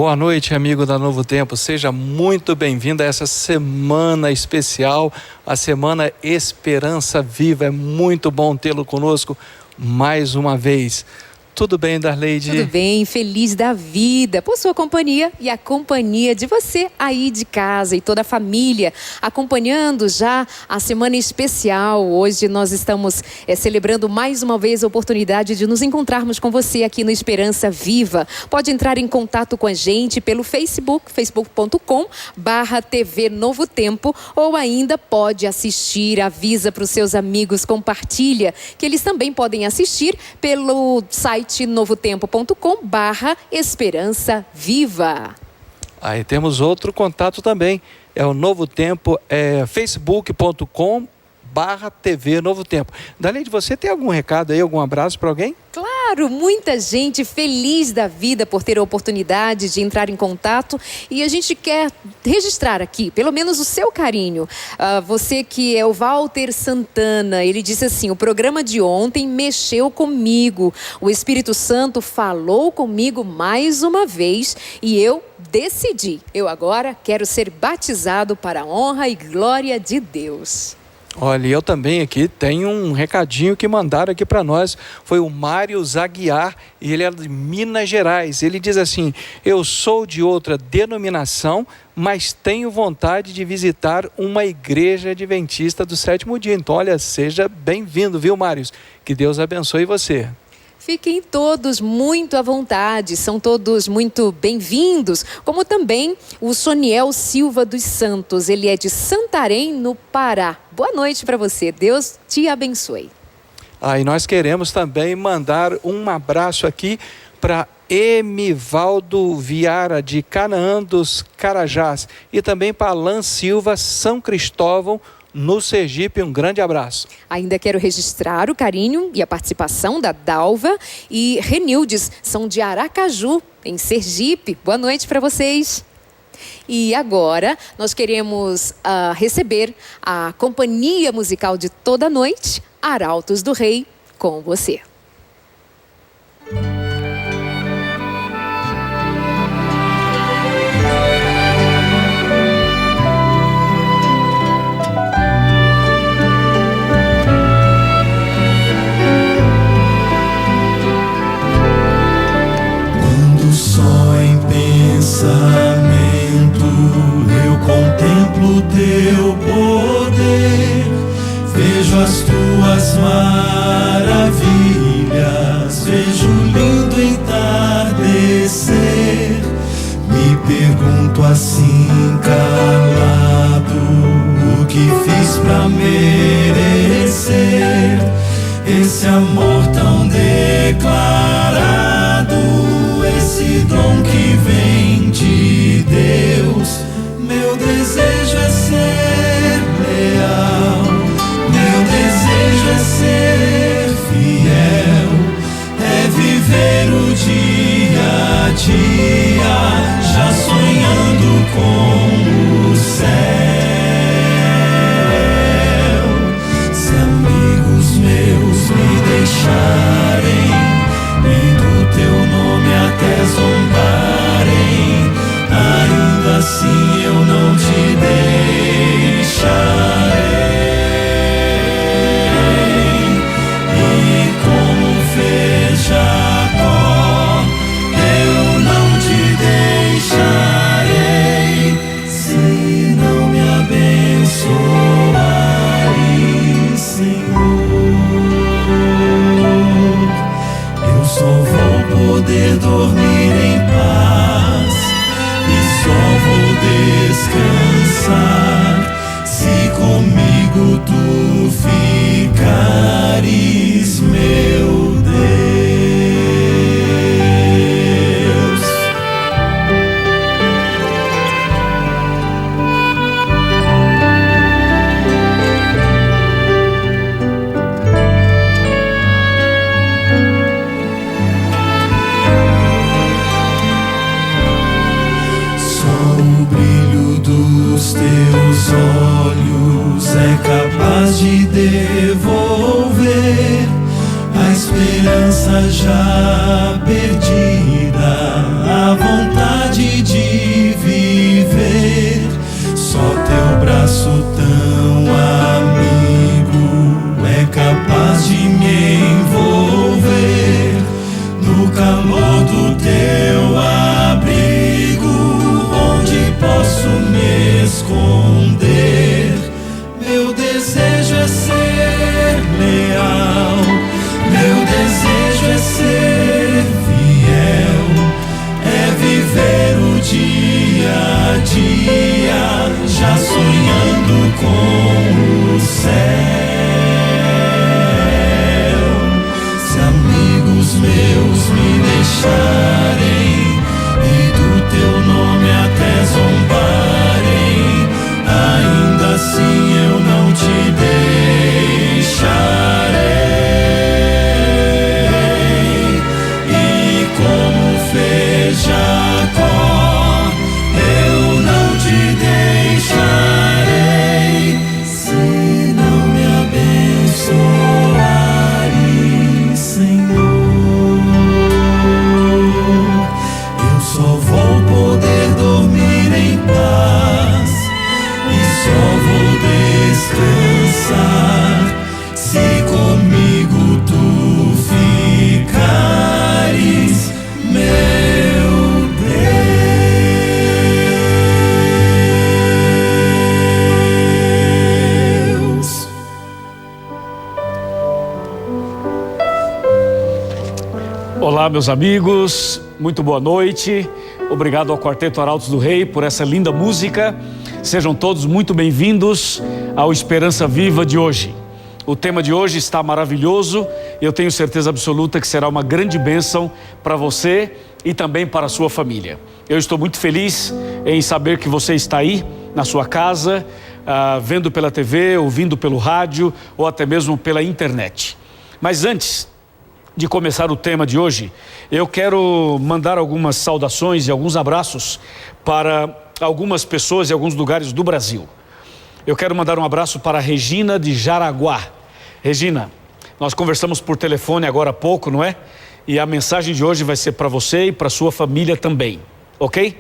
Boa noite, amigo da Novo Tempo. Seja muito bem-vindo a essa semana especial, a Semana Esperança Viva. É muito bom tê-lo conosco mais uma vez. Tudo bem, Darleide? Tudo bem, feliz da vida por sua companhia e a companhia de você aí de casa e toda a família, acompanhando já a semana especial. Hoje nós estamos celebrando mais uma vez a oportunidade de nos encontrarmos com você aqui no Esperança Viva. Pode entrar em contato com a gente pelo Facebook, facebook.com/TV Novo Tempo, ou ainda pode assistir, avisa para os seus amigos, compartilha, que eles também podem assistir pelo site novotempo.com/Esperança Viva. Aí temos outro contato também, é o Novo Tempo, facebook.com/TV Novo Tempo. Darleide, você tem algum recado aí, algum abraço para alguém? Claro, muita gente feliz da vida por ter a oportunidade de entrar em contato, e a gente quer registrar aqui, pelo menos o seu carinho. Você que é o Walter Santana, ele disse assim: o programa de ontem mexeu comigo, o Espírito Santo falou comigo mais uma vez e eu decidi, eu agora quero ser batizado para a honra e glória de Deus. Olha, eu também aqui tenho um recadinho que mandaram aqui para nós. Foi o Mário Zaguiar, e ele é de Minas Gerais. Ele diz assim: eu sou de outra denominação, mas tenho vontade de visitar uma igreja adventista do sétimo dia. Então, olha, seja bem-vindo, viu, Mário? Que Deus abençoe você. Fiquem todos muito à vontade, são todos muito bem-vindos, como também o Soniel Silva dos Santos, ele é de Santarém, no Pará. Boa noite para você, Deus te abençoe. E nós queremos também mandar um abraço aqui para Emivaldo Viara, de Canaã dos Carajás, e também para Alan Silva, São Cristóvão, no Sergipe. Um grande abraço. Ainda quero registrar o carinho e a participação da Dalva e Renildes, são de Aracaju, em Sergipe. Boa noite para vocês. E agora nós queremos receber a companhia musical de toda a noite, Arautos do Rei, com você. Eu contemplo teu poder, vejo as tuas maravilhas, vejo o lindo entardecer. Me pergunto assim calado, o que fiz pra merecer esse amor tão declarado, esse dom que vem de Deus. Meu desejo é ser leal, meu desejo é ser fiel, é viver o dia a dia, já sonhando com o céu. Se amigos meus me deixarem e do teu nome até zombarem, ainda assim eu não te deixarei. E como fez Jacó, eu não te deixarei, se não me abençoares, Senhor. Eu só vou poder dormir em paz e só vou descansar se comigo tu ficares, meu Deus. Teus olhos é capaz de devolver a esperança já perdida, a vontade esconder. Meu desejo é ser leal, meu desejo é ser fiel, é viver o dia a dia, já sonhando com o céu. Se amigos meus me deixarem e do teu nome até zombarem, ainda assim eu não te deixarei. E como fez Jacó, eu não te deixarei, se não me abençoares, Senhor. Eu só vou poder dormir em paz e só vou descansar se comigo tu ficares, meu Deus. Olá, meus amigos, muito boa noite. Obrigado ao Quarteto Arautos do Rei por essa linda música. Sejam todos muito bem-vindos ao Esperança Viva de hoje. O tema de hoje está maravilhoso. Eu tenho certeza absoluta que será uma grande bênção para você e também para a sua família. Eu estou muito feliz em saber que você está aí na sua casa, vendo pela TV, ouvindo pelo rádio ou até mesmo pela internet. Mas antes de começar o tema de hoje, eu quero mandar algumas saudações e alguns abraços para algumas pessoas em alguns lugares do Brasil. Eu quero mandar um abraço para a Regina de Jaraguá. Regina, nós conversamos por telefone agora há pouco, não é? E a mensagem de hoje vai ser para você e para sua família também, ok?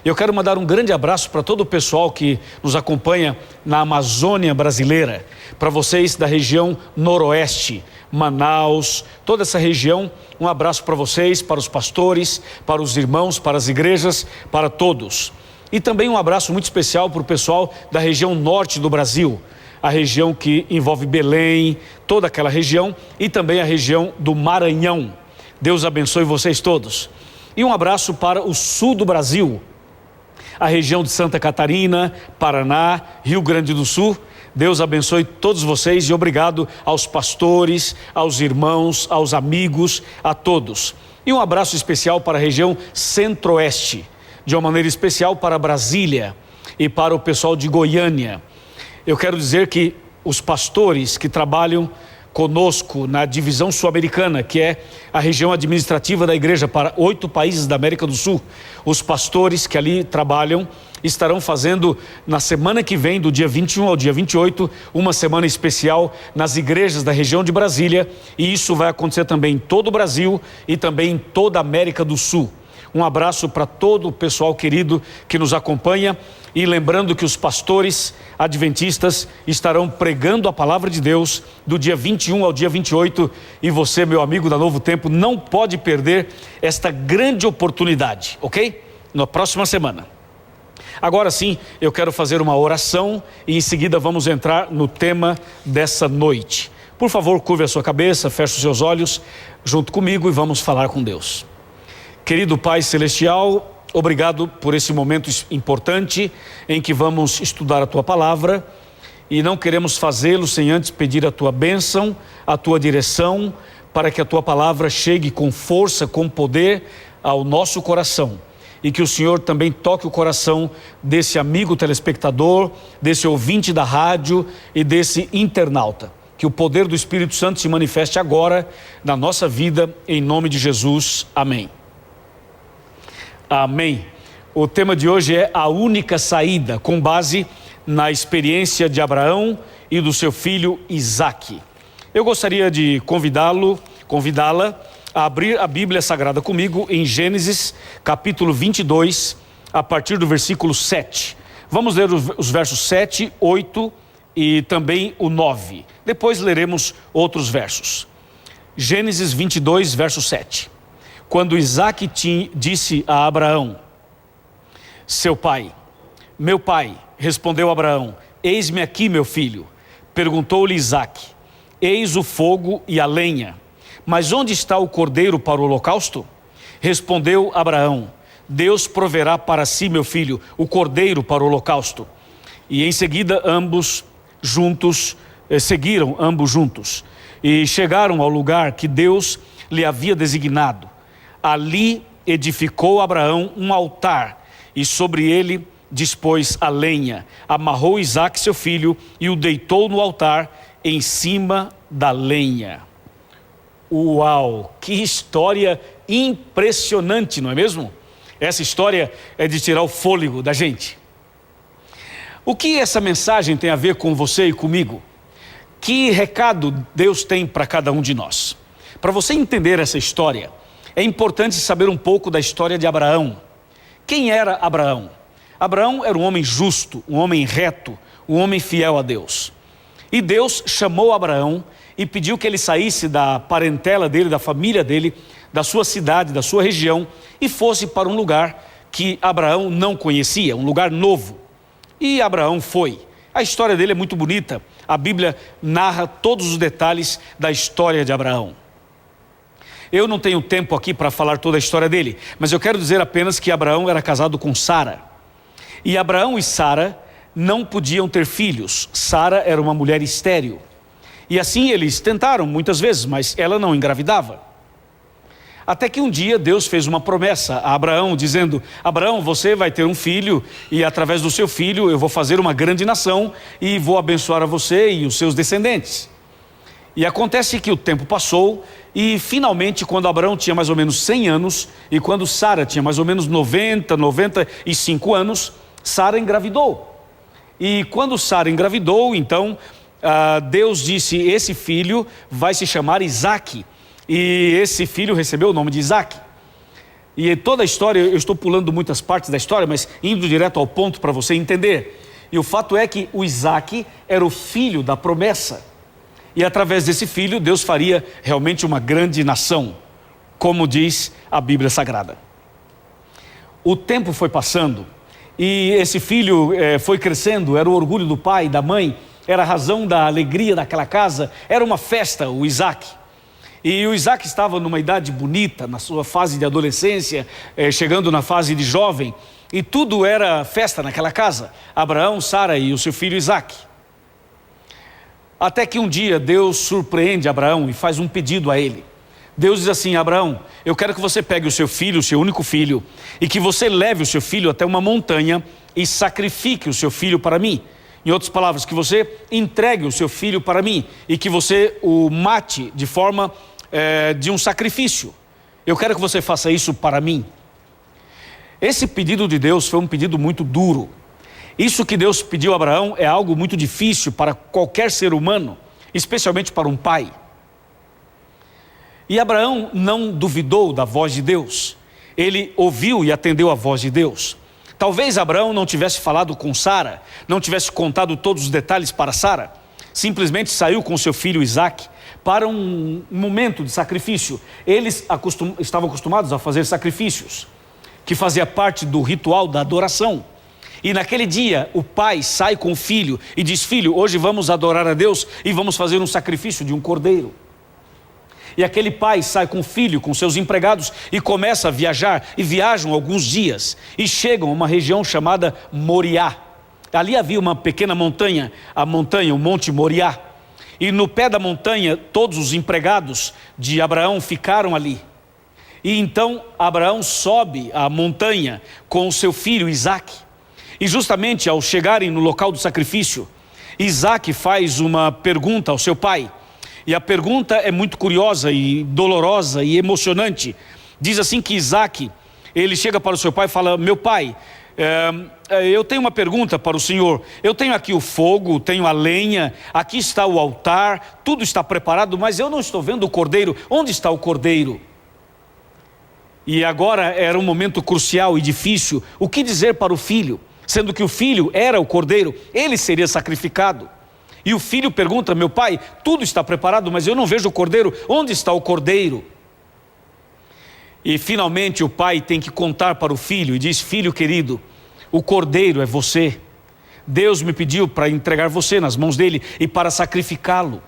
Eu quero mandar um grande abraço para todo o pessoal que nos acompanha na Amazônia brasileira, para vocês da região noroeste, Manaus, toda essa região. Um abraço para vocês, para os pastores, para os irmãos, para as igrejas, para todos. E também um abraço muito especial para o pessoal da região norte do Brasil, a região que envolve Belém, toda aquela região, e também a região do Maranhão. Deus abençoe vocês todos. E um abraço para o sul do Brasil, a região de Santa Catarina, Paraná, Rio Grande do Sul. Deus abençoe todos vocês e obrigado aos pastores, aos irmãos, aos amigos, a todos. E um abraço especial para a região centro-oeste, de uma maneira especial para Brasília e para o pessoal de Goiânia. Eu quero dizer que os pastores que trabalham conosco na divisão sul-americana, que é a região administrativa da igreja para 8 países da América do Sul, os pastores que ali trabalham estarão fazendo na semana que vem, do dia 21 ao dia 28, uma semana especial nas igrejas da região de Brasília, e isso vai acontecer também em todo o Brasil e também em toda a América do Sul. Um abraço para todo o pessoal querido que nos acompanha, e lembrando que os pastores adventistas estarão pregando a palavra de Deus do dia 21 ao dia 28, e você, meu amigo da Novo Tempo, não pode perder esta grande oportunidade, ok? Na próxima semana. Agora sim, eu quero fazer uma oração e em seguida vamos entrar no tema dessa noite. Por favor, curve a sua cabeça, feche os seus olhos junto comigo e vamos falar com Deus. Querido Pai Celestial, obrigado por esse momento importante em que vamos estudar a Tua Palavra, e não queremos fazê-lo sem antes pedir a Tua bênção, a Tua direção, para que a Tua Palavra chegue com força, com poder ao nosso coração, e que o Senhor também toque o coração desse amigo telespectador, desse ouvinte da rádio e desse internauta. Que o poder do Espírito Santo se manifeste agora na nossa vida, em nome de Jesus. Amém. Amém. O tema de hoje é a única saída, com base na experiência de Abraão e do seu filho Isaque. Eu gostaria de convidá-la a abrir a Bíblia Sagrada comigo em Gênesis, capítulo 22, a partir do versículo 7. Vamos ler os versos 7, 8 e também o 9. Depois leremos outros versos. Gênesis 22, verso 7. Quando Isaque disse a Abraão, seu pai, meu pai, respondeu Abraão, eis-me aqui, meu filho. Perguntou-lhe Isaque, eis o fogo e a lenha, mas onde está o cordeiro para o holocausto? Respondeu Abraão, Deus proverá para si, meu filho, o cordeiro para o holocausto. E em seguida seguiram ambos juntos e chegaram ao lugar que Deus lhe havia designado. Ali edificou Abraão um altar e sobre ele dispôs a lenha, amarrou Isaque seu filho e o deitou no altar em cima da lenha. Uau, que história impressionante, não é mesmo? Essa história é de tirar o fôlego da gente. O que essa mensagem tem a ver com você e comigo? Que recado Deus tem para cada um de nós? Para você entender essa história, é importante saber um pouco da história de Abraão. Quem era Abraão? Abraão era um homem justo, um homem reto, um homem fiel a Deus. E Deus chamou Abraão e pediu que ele saísse da parentela dele, da família dele, da sua cidade, da sua região, e fosse para um lugar que Abraão não conhecia, um lugar novo. E Abraão foi. A história dele é muito bonita. A Bíblia narra todos os detalhes da história de Abraão. Eu não tenho tempo aqui para falar toda a história dele, mas eu quero dizer apenas que Abraão era casado com Sara. E Abraão e Sara não podiam ter filhos. Sara era uma mulher estéril. E assim eles tentaram muitas vezes, mas ela não engravidava. Até que um dia Deus fez uma promessa a Abraão, dizendo, Abraão, você vai ter um filho e através do seu filho eu vou fazer uma grande nação e vou abençoar a você e os seus descendentes. E acontece que o tempo passou e finalmente quando Abraão tinha mais ou menos 100 anos e quando Sara tinha mais ou menos 95 anos, Sara engravidou. E quando Sara engravidou, então Deus disse, esse filho vai se chamar Isaque. E esse filho recebeu o nome de Isaque. E toda a história, eu estou pulando muitas partes da história, mas indo direto ao ponto para você entender. E o fato é que o Isaque era o filho da promessa. E através desse filho, Deus faria realmente uma grande nação, como diz a Bíblia Sagrada. O tempo foi passando e esse filho foi crescendo, era o orgulho do pai, da mãe, era a razão da alegria daquela casa, era uma festa, o Isaque. E o Isaque estava numa idade bonita, na sua fase de adolescência, chegando na fase de jovem, e tudo era festa naquela casa, Abraão, Sara e o seu filho Isaque. Até que um dia Deus surpreende Abraão e faz um pedido a ele. Deus diz assim, Abraão, eu quero que você pegue o seu filho, o seu único filho, e que você leve o seu filho até uma montanha e sacrifique o seu filho para mim. Em outras palavras, que você entregue o seu filho para mim e que você o mate de forma de um sacrifício. Eu quero que você faça isso para mim. Esse pedido de Deus foi um pedido muito duro. Isso que Deus pediu a Abraão é algo muito difícil para qualquer ser humano, especialmente para um pai. E Abraão não duvidou da voz de Deus. Ele ouviu e atendeu a voz de Deus. Talvez Abraão não tivesse falado com Sara, não tivesse contado todos os detalhes para Sara. Simplesmente saiu com seu filho Isaque para um momento de sacrifício. Eles estavam acostumados a fazer sacrifícios, que fazia parte do ritual da adoração. E naquele dia o pai sai com o filho e diz, filho, hoje vamos adorar a Deus e vamos fazer um sacrifício de um cordeiro. E aquele pai sai com o filho, com seus empregados e começa a viajar, e viajam alguns dias e chegam a uma região chamada Moriá. Ali havia uma pequena montanha, o Monte Moriá. E no pé da montanha todos os empregados de Abraão ficaram ali. E então Abraão sobe a montanha com o seu filho Isaque. E justamente ao chegarem no local do sacrifício, Isaque faz uma pergunta ao seu pai. E a pergunta é muito curiosa e dolorosa e emocionante. Diz assim que Isaque, ele chega para o seu pai e fala, meu pai, eu tenho uma pergunta para o senhor. Eu tenho aqui o fogo, tenho a lenha, aqui está o altar, tudo está preparado, mas eu não estou vendo o cordeiro. Onde está o cordeiro? E agora era um momento crucial e difícil. O que dizer para o filho? Sendo que o filho era o cordeiro, ele seria sacrificado. E o filho pergunta, meu pai, tudo está preparado, mas eu não vejo o cordeiro. Onde está o cordeiro? E finalmente o pai tem que contar para o filho e diz, filho querido, o cordeiro é você. Deus me pediu para entregar você nas mãos dele e para sacrificá-lo.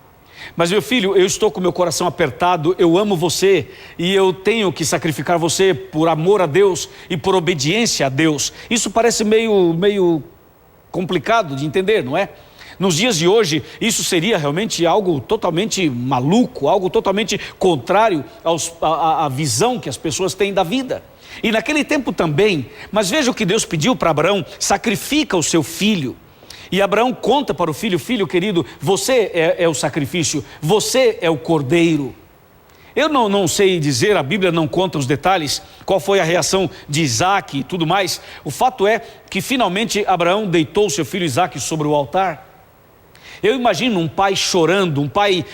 Mas meu filho, eu estou com meu coração apertado, eu amo você e eu tenho que sacrificar você por amor a Deus e por obediência a Deus. Isso parece meio complicado de entender, não é? Nos dias de hoje, isso seria realmente algo totalmente maluco, algo totalmente contrário à visão que as pessoas têm da vida. E naquele tempo também, mas veja o que Deus pediu para Abraão: sacrifica o seu filho. E Abraão conta para o filho: filho querido, você é o sacrifício, você é o cordeiro. Eu não sei dizer, a Bíblia não conta os detalhes, qual foi a reação de Isaac e tudo mais. O fato é que finalmente Abraão deitou seu filho Isaac sobre o altar. Eu imagino um pai chorando, um pai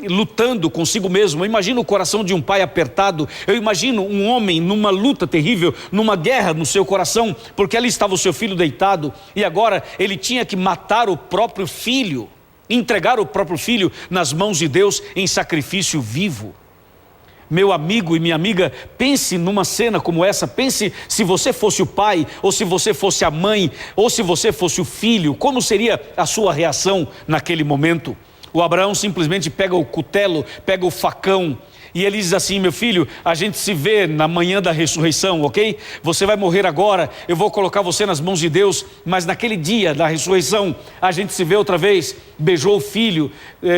lutando consigo mesmo. Eu imagino o coração de um pai apertado. Eu imagino um homem numa luta terrível, numa guerra no seu coração, porque ali estava o seu filho deitado e agora ele tinha que matar o próprio filho, entregar o próprio filho nas mãos de Deus em sacrifício vivo. Meu amigo e minha amiga, pense numa cena como essa. Pense se você fosse o pai, ou se você fosse a mãe, ou se você fosse o filho, como seria a sua reação naquele momento? O Abraão simplesmente pega o cutelo, pega o facão, e ele diz assim: meu filho, a gente se vê na manhã da ressurreição, ok? Você vai morrer agora, eu vou colocar você nas mãos de Deus, mas naquele dia da ressurreição, a gente se vê outra vez. Beijou o filho,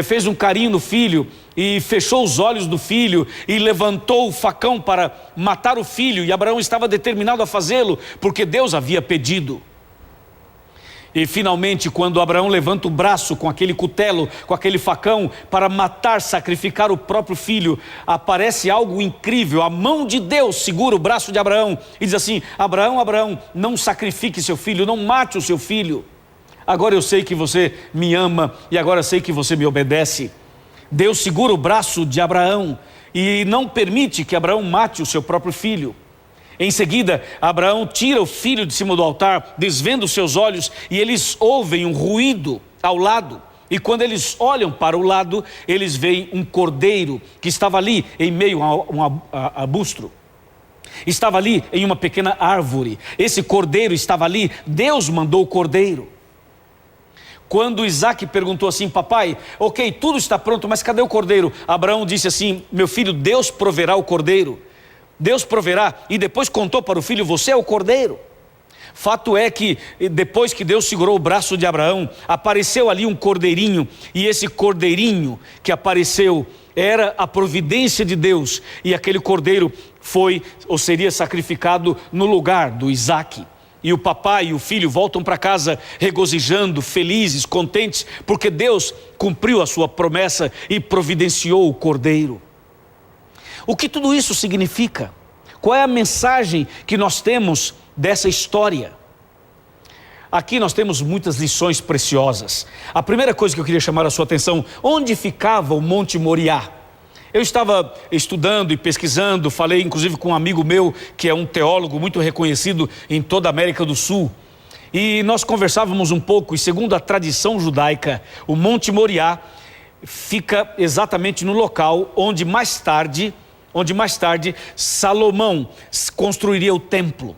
fez um carinho no filho, e fechou os olhos do filho, e levantou o facão para matar o filho, e Abraão estava determinado a fazê-lo, porque Deus havia pedido. E finalmente, quando Abraão levanta o braço com aquele cutelo, com aquele facão, para matar, sacrificar o próprio filho, aparece algo incrível. A mão de Deus segura o braço de Abraão e diz assim: Abraão, Abraão, não sacrifique seu filho, não mate o seu filho. Agora eu sei que você me ama e agora sei que você me obedece. Deus segura o braço de Abraão e não permite que Abraão mate o seu próprio filho. Em seguida, Abraão tira o filho de cima do altar, desvenda os seus olhos, e eles ouvem um ruído ao lado. E quando eles olham para o lado, eles veem um cordeiro que estava ali em meio a um arbusto. Estava ali em uma pequena árvore. Esse cordeiro estava ali, Deus mandou o cordeiro. Quando Isaac perguntou assim: papai, ok, tudo está pronto, mas cadê o cordeiro? Abraão disse assim: meu filho, Deus proverá o cordeiro. Deus proverá, e depois contou para o filho: você é o cordeiro. Fato é que depois que Deus segurou o braço de Abraão, apareceu ali um cordeirinho, e esse cordeirinho que apareceu era a providência de Deus, e aquele cordeiro foi ou seria sacrificado no lugar do Isaac. E o papai e o filho voltam para casa regozijando, felizes, contentes, porque Deus cumpriu a sua promessa e providenciou o cordeiro. O que tudo isso significa? Qual é a mensagem que nós temos dessa história? Aqui nós temos muitas lições preciosas. A primeira coisa que eu queria chamar a sua atenção: onde ficava o Monte Moriá? Eu estava estudando e pesquisando, falei inclusive com um amigo meu, que é um teólogo muito reconhecido em toda a América do Sul. E nós conversávamos um pouco, e segundo a tradição judaica, o Monte Moriá fica exatamente no local onde mais tarde Salomão construiria o templo.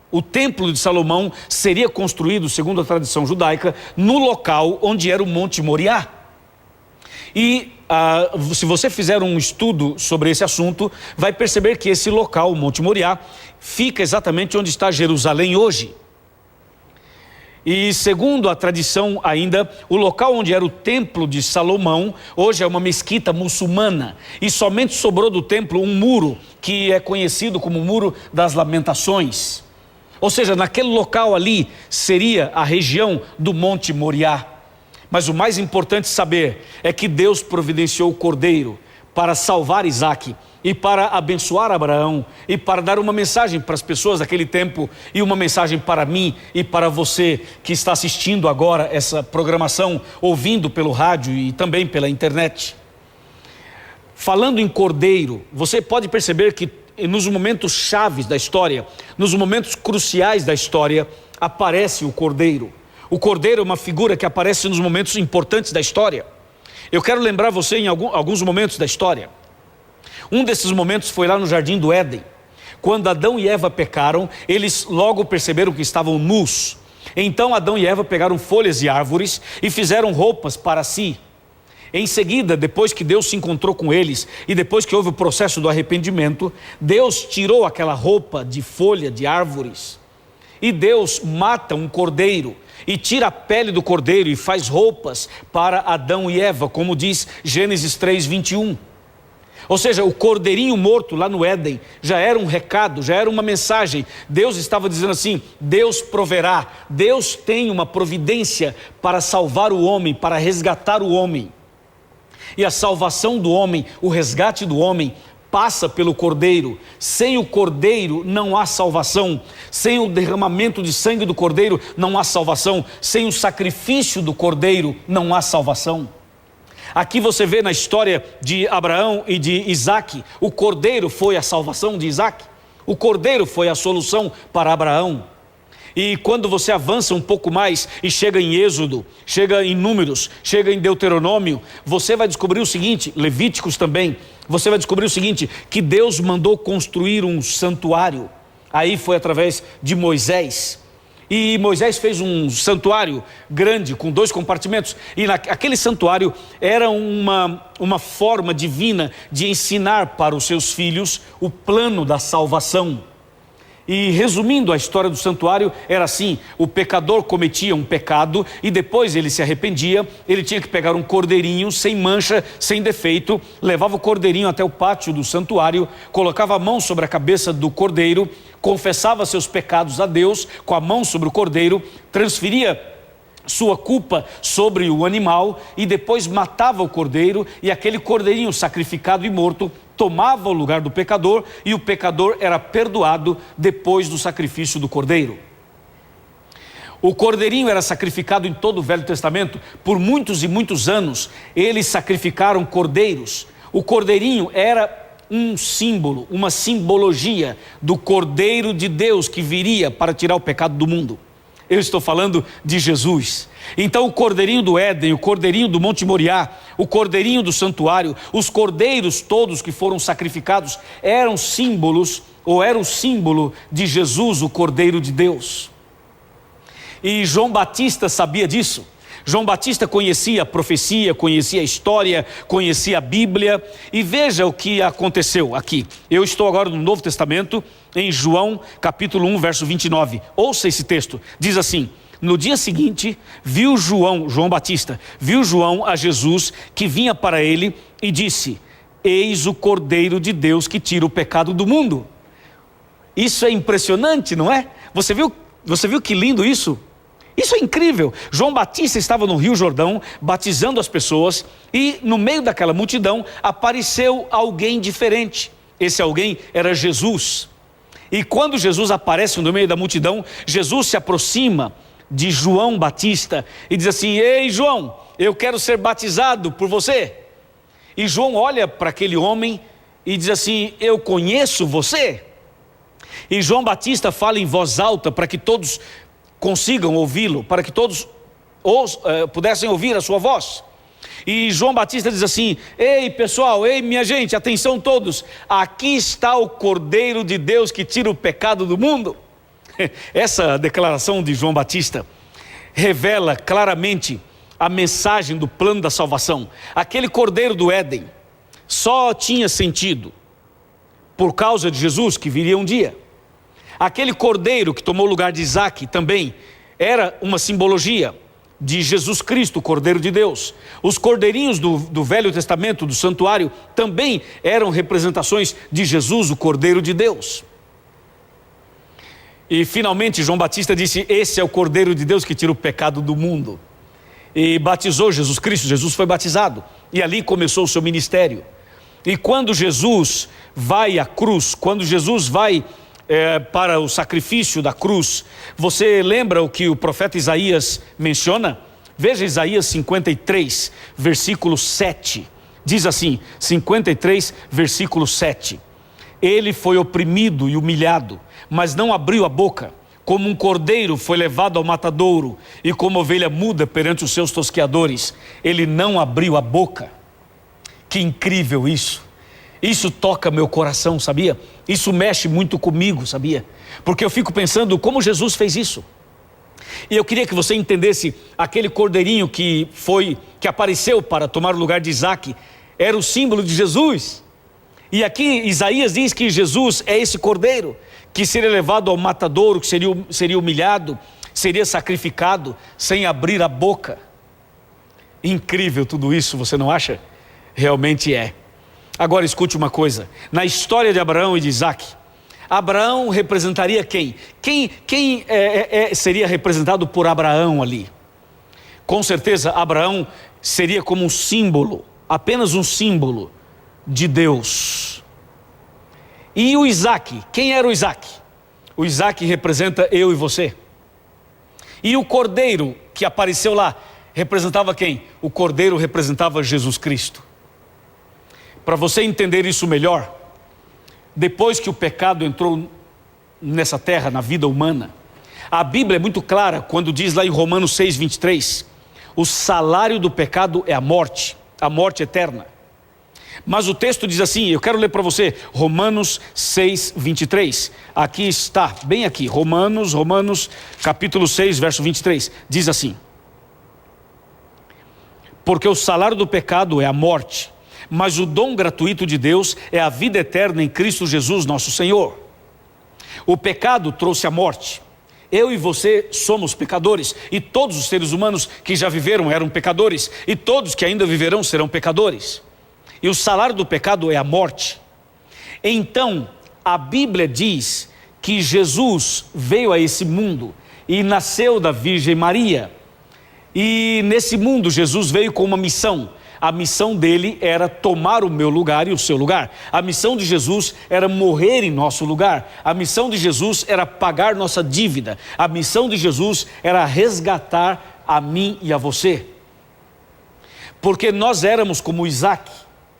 O templo de Salomão seria construído, segundo a tradição judaica, no local onde era o Monte Moriá. E se você fizer um estudo sobre esse assunto, vai perceber que esse local, o Monte Moriá, fica exatamente onde está Jerusalém hoje. E segundo a tradição ainda, o local onde era o templo de Salomão, hoje é uma mesquita muçulmana, e somente sobrou do templo um muro, que é conhecido como o Muro das Lamentações. Ou seja, naquele local ali seria a região do Monte Moriá. Mas o mais importante saber é que Deus providenciou o cordeiro para salvar Isaac, e para abençoar Abraão, e para dar uma mensagem para as pessoas daquele tempo, e uma mensagem para mim e para você que está assistindo agora essa programação, ouvindo pelo rádio e também pela internet. Falando em cordeiro, você pode perceber que nos momentos chaves da história, nos momentos cruciais da história, aparece o cordeiro. O cordeiro é uma figura que aparece nos momentos importantes da história. Eu quero lembrar você em alguns momentos da história. Um desses momentos foi lá no Jardim do Éden, Quando Adão e Eva pecaram, eles logo perceberam que estavam nus. Então Adão e Eva pegaram folhas de árvores e fizeram roupas para si. Em seguida, depois que Deus se encontrou com eles e depois que houve o processo do arrependimento, Deus tirou aquela roupa de folha de árvores e Deus mata um cordeiro e tira a pele do cordeiro e faz roupas para Adão e Eva, como diz Gênesis 3:21. Ou seja, o cordeirinho morto lá no Éden já era um recado, já era uma mensagem. Deus estava dizendo assim: Deus proverá, Deus tem uma providência para salvar o homem, para resgatar o homem. E a salvação do homem, o resgate do homem, passa pelo cordeiro. Sem o cordeiro não há salvação. Sem o derramamento de sangue do cordeiro não há salvação. Sem o sacrifício do cordeiro não há salvação. Aqui você vê na história de Abraão e de Isaque, o cordeiro foi a salvação de Isaque. O cordeiro foi a solução para Abraão. E quando você avança um pouco mais e chega em Êxodo, chega em Números, chega em Deuteronômio, você vai descobrir o seguinte, Levíticos também, você vai descobrir o seguinte, que Deus mandou construir um santuário. Aí foi através de Moisés. E Moisés fez um santuário grande, com 2 compartimentos. E aquele santuário era uma forma divina de ensinar para os seus filhos o plano da salvação. E resumindo a história do santuário, era assim: o pecador cometia um pecado e depois ele se arrependia, ele tinha que pegar um cordeirinho sem mancha, sem defeito, levava o cordeirinho até o pátio do santuário, colocava a mão sobre a cabeça do cordeiro, confessava seus pecados a Deus com a mão sobre o cordeiro, transferia sua culpa sobre o animal e depois matava o cordeiro, e aquele cordeirinho sacrificado e morto tomava o lugar do pecador e o pecador era perdoado depois do sacrifício do cordeiro. O cordeirinho era sacrificado em todo o Velho Testamento. Por muitos e muitos anos eles sacrificaram cordeiros. O cordeirinho era um símbolo, uma simbologia do Cordeiro de Deus que viria para tirar o pecado do mundo. Eu estou falando de Jesus. Então o cordeirinho do Éden, o cordeirinho do Monte Moriá, o cordeirinho do santuário, os cordeiros todos que foram sacrificados eram símbolos, ou era o símbolo de Jesus, o Cordeiro de Deus. E João Batista sabia disso. João Batista conhecia a profecia, conhecia a história, conhecia a Bíblia. E veja o que aconteceu aqui. Eu estou agora no Novo Testamento, em João capítulo 1, verso 29. Ouça esse texto, diz assim: no dia seguinte, viu João Batista, viu João a Jesus que vinha para ele e disse: eis o Cordeiro de Deus que tira o pecado do mundo. Isso é impressionante, não é? Você viu que lindo isso? Isso é incrível. João Batista estava no Rio Jordão batizando as pessoas e no meio daquela multidão apareceu alguém diferente. Esse alguém era Jesus. E quando Jesus aparece no meio da multidão, Jesus se aproxima de João Batista e diz assim: ei João, eu quero ser batizado por você. E João olha para aquele homem e diz assim: eu conheço você. E João Batista fala em voz alta para que todos consigam ouvi-lo, para que todos pudessem ouvir a sua voz. E João Batista diz assim: ei pessoal, ei minha gente, atenção todos, aqui está o Cordeiro de Deus que tira o pecado do mundo. Essa declaração de João Batista revela claramente a mensagem do plano da salvação. Aquele Cordeiro do Éden só tinha sentido por causa de Jesus que viria um dia. Aquele cordeiro que tomou o lugar de Isaque também era uma simbologia de Jesus Cristo, o Cordeiro de Deus. Os cordeirinhos do Velho Testamento, do santuário, também eram representações de Jesus, o Cordeiro de Deus. E finalmente João Batista disse: esse é o Cordeiro de Deus que tira o pecado do mundo. E batizou Jesus Cristo, Jesus foi batizado. E ali começou o seu ministério. E quando Jesus vai à cruz, quando Jesus vai para o sacrifício da cruz, você lembra o que o profeta Isaías menciona? Veja Isaías 53, versículo 7. Diz assim, 53, versículo 7. Ele foi oprimido e humilhado, mas não abriu a boca. Como um cordeiro foi levado ao matadouro, e como ovelha muda perante os seus tosqueadores, ele não abriu a boca. Que incrível isso! Isso toca meu coração, sabia? Isso mexe muito comigo, sabia? Porque eu fico pensando como Jesus fez isso. E eu queria que você entendesse aquele cordeirinho que apareceu para tomar o lugar de Isaac, era o símbolo de Jesus. E aqui Isaías diz que Jesus é esse cordeiro que seria levado ao matadouro, que seria humilhado, seria sacrificado sem abrir a boca. Incrível tudo isso, você não acha? Realmente é. Agora escute uma coisa, na história de Abraão e de Isaac, Abraão representaria quem? Quem seria representado por Abraão ali? Com certeza Abraão seria como um símbolo, apenas um símbolo de Deus. E o Isaac, quem era o Isaac? O Isaac representa eu e você. E o cordeiro que apareceu lá, representava quem? O cordeiro representava Jesus Cristo. Para você entender isso melhor, depois que o pecado entrou nessa terra, na vida humana, a Bíblia é muito clara quando diz lá em Romanos 6:23, o salário do pecado é a morte eterna. Mas o texto diz assim, eu quero ler para você, Romanos 6:23, aqui está, bem aqui, Romanos capítulo 6, verso 23, diz assim: porque o salário do pecado é a morte, mas o dom gratuito de Deus é a vida eterna em Cristo Jesus nosso Senhor. O pecado trouxe a morte. Eu e você somos pecadores, e todos os seres humanos que já viveram eram pecadores, e todos que ainda viverão serão pecadores. E o salário do pecado é a morte. Então, a Bíblia diz que Jesus veio a esse mundo e nasceu da Virgem Maria. E nesse mundo Jesus veio com uma missão. A missão dele era tomar o meu lugar e o seu lugar. A missão de Jesus era morrer em nosso lugar. A missão de Jesus era pagar nossa dívida. A missão de Jesus era resgatar a mim e a você. Porque nós éramos como Isaac,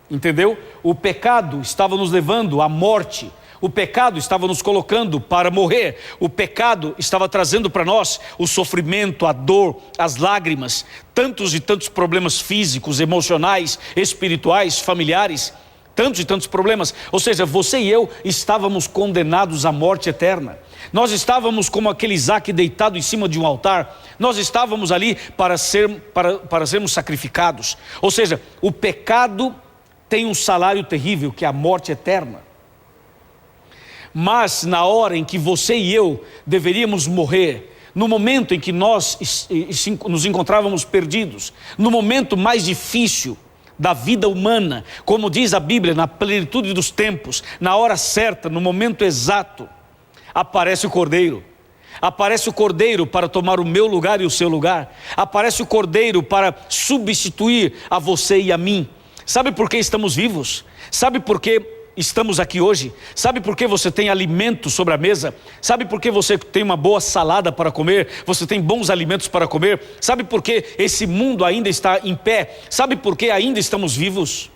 entendeu? O pecado estava nos levando à morte. O pecado estava nos colocando para morrer. O pecado estava trazendo para nós o sofrimento, a dor, as lágrimas, tantos e tantos problemas físicos, emocionais, espirituais, familiares, tantos e tantos problemas. Ou seja, você e eu estávamos condenados à morte eterna. Nós estávamos como aquele Isaac deitado em cima de um altar. Nós estávamos ali para sermos sacrificados. Ou seja, o pecado tem um salário terrível, que é a morte eterna. Mas na hora em que você e eu deveríamos morrer, no momento em que nós nos encontrávamos perdidos, no momento mais difícil da vida humana, como diz a Bíblia, na plenitude dos tempos, na hora certa, no momento exato, aparece o Cordeiro. Aparece o Cordeiro para tomar o meu lugar e o seu lugar. Aparece o Cordeiro para substituir a você e a mim. Sabe por que estamos vivos? Sabe por que estamos aqui hoje? Sabe por que você tem alimento sobre a mesa? Sabe por que você tem uma boa salada para comer? Você tem bons alimentos para comer? Sabe por que esse mundo ainda está em pé? Sabe por que ainda estamos vivos?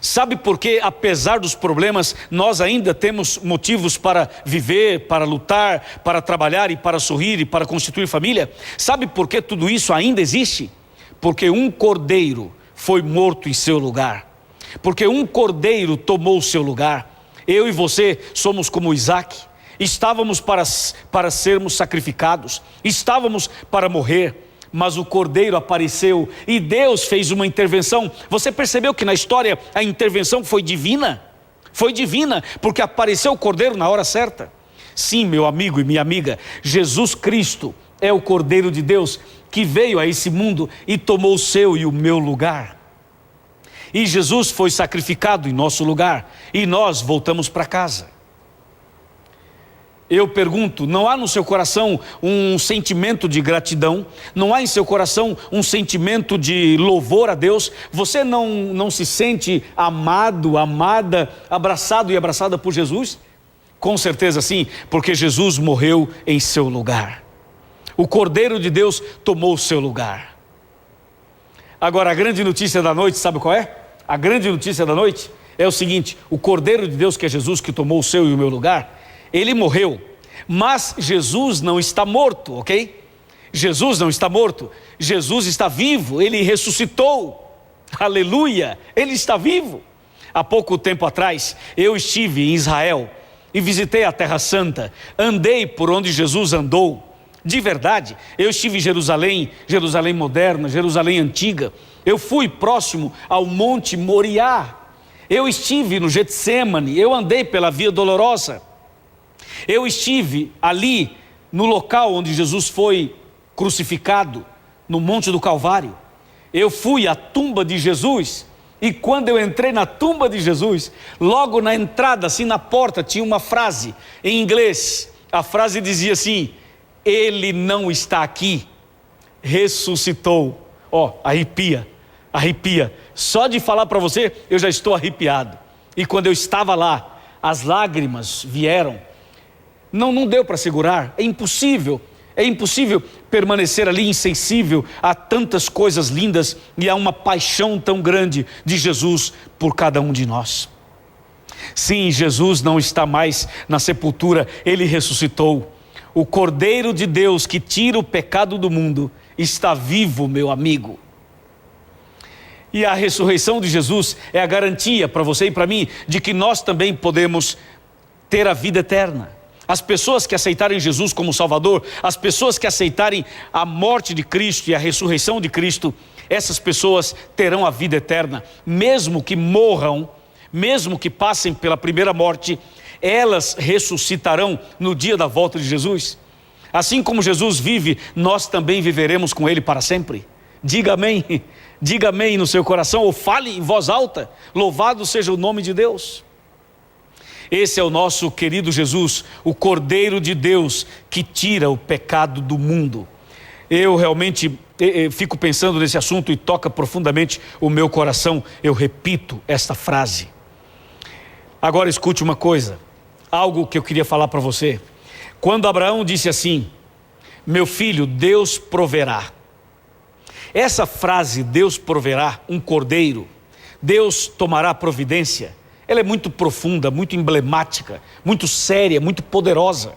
Sabe por que, apesar dos problemas, nós ainda temos motivos para viver, para lutar, para trabalhar e para sorrir e para constituir família? Sabe por que tudo isso ainda existe? Porque um cordeiro foi morto em seu lugar. Porque um cordeiro tomou o seu lugar. Eu e você somos como Isaac. Estávamos para sermos sacrificados. Estávamos para morrer. Mas o cordeiro apareceu e Deus fez uma intervenção. Você percebeu que na história a intervenção foi divina? Foi divina, porque apareceu o cordeiro na hora certa. Sim, meu amigo e minha amiga, Jesus Cristo é o Cordeiro de Deus que veio a esse mundo e tomou o seu e o meu lugar. E Jesus foi sacrificado em nosso lugar e nós voltamos para casa. Eu pergunto, não há no seu coração um sentimento de gratidão? Não há em seu coração um sentimento de louvor a Deus? Você não se sente amado, amada, abraçado e abraçada por Jesus? Com certeza sim, porque Jesus morreu em seu lugar. O Cordeiro de Deus tomou o seu lugar. Agora a grande notícia da noite, sabe qual é? A grande notícia da noite é o seguinte: o Cordeiro de Deus, que é Jesus, que tomou o seu e o meu lugar, ele morreu, mas Jesus não está morto, ok? Jesus não está morto, Jesus está vivo, ele ressuscitou, aleluia, ele está vivo. Há pouco tempo atrás, eu estive em Israel e visitei a Terra Santa, andei por onde Jesus andou. De verdade, eu estive em Jerusalém, Jerusalém moderna, Jerusalém antiga. Eu fui próximo ao Monte Moriá. Eu estive no Getsêmani, eu andei pela Via Dolorosa. Eu estive ali no local onde Jesus foi crucificado, no Monte do Calvário. Eu fui à tumba de Jesus. E quando eu entrei na tumba de Jesus, logo na entrada, assim na porta, tinha uma frase em inglês. A frase dizia assim: ele não está aqui, ressuscitou. Arrepia. Só de falar para você, eu já estou arrepiado. E quando eu estava lá, as lágrimas vieram. Não deu para segurar, é impossível permanecer ali insensível a tantas coisas lindas e a uma paixão tão grande de Jesus por cada um de nós. Sim, Jesus não está mais na sepultura, ele ressuscitou. O Cordeiro de Deus que tira o pecado do mundo está vivo, meu amigo. E a ressurreição de Jesus é a garantia para você e para mim de que nós também podemos ter a vida eterna. As pessoas que aceitarem Jesus como Salvador, as pessoas que aceitarem a morte de Cristo e a ressurreição de Cristo, essas pessoas terão a vida eterna. Mesmo que morram, mesmo que passem pela primeira morte, elas ressuscitarão no dia da volta de Jesus. Assim como Jesus vive, nós também viveremos com Ele para sempre. Diga amém no seu coração, ou fale em voz alta: louvado seja o nome de Deus. Esse é o nosso querido Jesus, o Cordeiro de Deus que tira o pecado do mundo. Eu realmente fico pensando nesse assunto e toca profundamente o meu coração. Eu repito esta frase. Agora escute uma coisa, algo que eu queria falar para você. Quando Abraão disse assim: meu filho, Deus proverá. Essa frase, Deus proverá um cordeiro, Deus tomará providência, ela é muito profunda, muito emblemática, muito séria, muito poderosa.